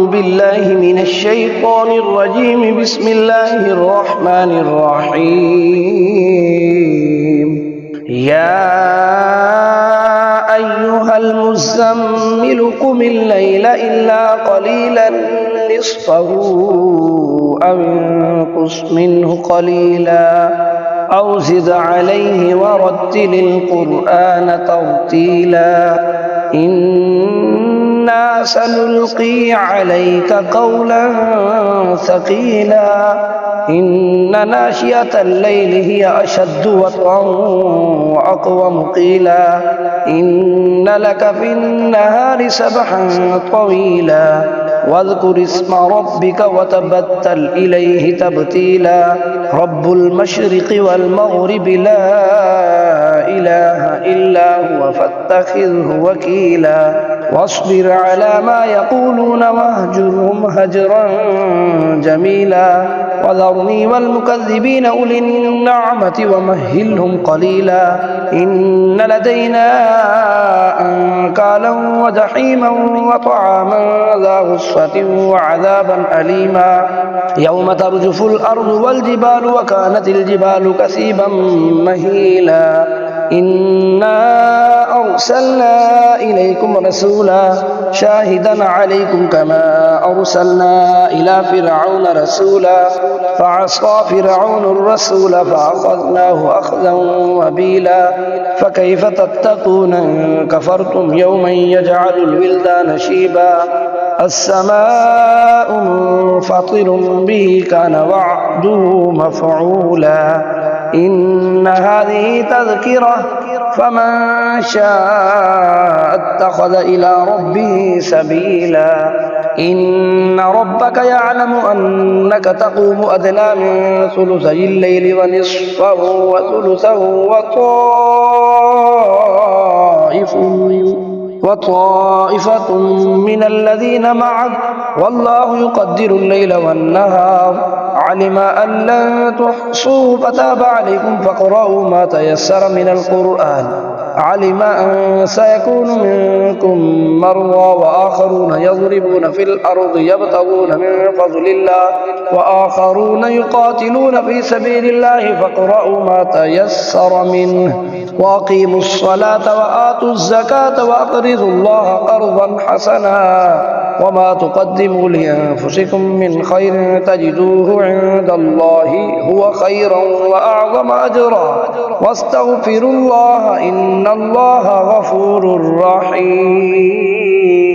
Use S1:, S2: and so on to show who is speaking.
S1: بالله من الشيطان الرجيم بسم الله الرحمن الرحيم يا أيها المزمل قم الليل إلا قليلا نصفه أو انقص منه قليلا أو زد عليه ورتل القرآن ترتيلا إنا سنلقي عليك قولا ثقيلا إن ناشئة الليل هي أشد وطئا وأقوم قيلا إن لك في النهار سبحا طويلا واذكر اسم ربك وتبتل إليه تبتيلا رب المشرق والمغرب لا إله إلا هو فاتخذه وكيلا واصبر على ما يقولون واهجرهم هجرا جميلا وذرني والمكذبين أولي النعمة ومهلهم قليلا إن لدينا أنكالا وجحيما وطعاما ذا غصة وعذابا أليما يوم ترجف الأرض والجبال وكانت الجبال كثيبا مهيلا إنا أرسلنا إليكم رسولا شاهدا عليكم كما أرسلنا إلى فرعون رسولا فعصى فرعون الرسول فأخذناه أخذا وبيلا فكيف تتقون إن كفرتم يوما يجعل الولدان شيبا السماء منفطر به كان وعده مفعولا إن هذه تذكرة فمن شاء اتخذ إلى ربه سبيلا إن ربك يعلم أنك تقوم أدنى من ثلثي الليل ونصفه وثلثه وطائفة من الذين معك والله يقدر الليل والنهار علم أن لن تحصوا فتاب عليكم فاقرؤوا ما تيسر من القرآن علم أن سيكون منكم مرضى وآخرون يضربون في الأرض يبتغون من فضل الله وآخرون يقاتلون في سبيل الله فاقرؤوا ما تيسر منه وأقيموا الصلاة وآتوا الزكاة وأقرضوا الله قرضا حسنا وما تقدموا لأنفسكم من خير تجدوه عند الله هو خيرا وأعظم أجرا واستغفروا الله إن الله غفور رحيم